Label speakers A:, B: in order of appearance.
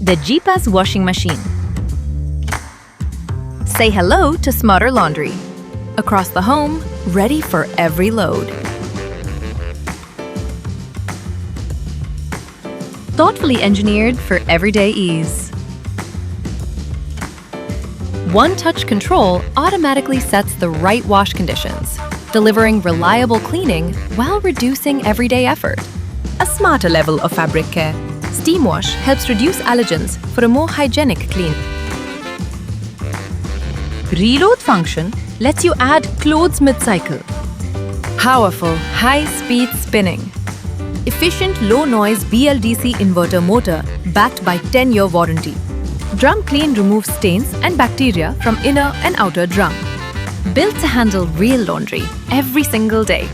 A: The Geepas washing machine. Say hello to smarter laundry. Across the home, ready for every load. Thoughtfully engineered for everyday ease. One-touch control automatically sets the right wash conditions, delivering reliable cleaning while reducing everyday effort. A smarter level of fabric care. Steam wash helps reduce allergens for a more hygienic clean. Reload function lets you add clothes mid-cycle. Powerful, high-speed spinning. Efficient, low-noise BLDC Inverter Motor backed by 10-year warranty. Drum Clean removes stains and bacteria from inner and outer drum. Built to handle real laundry every single day.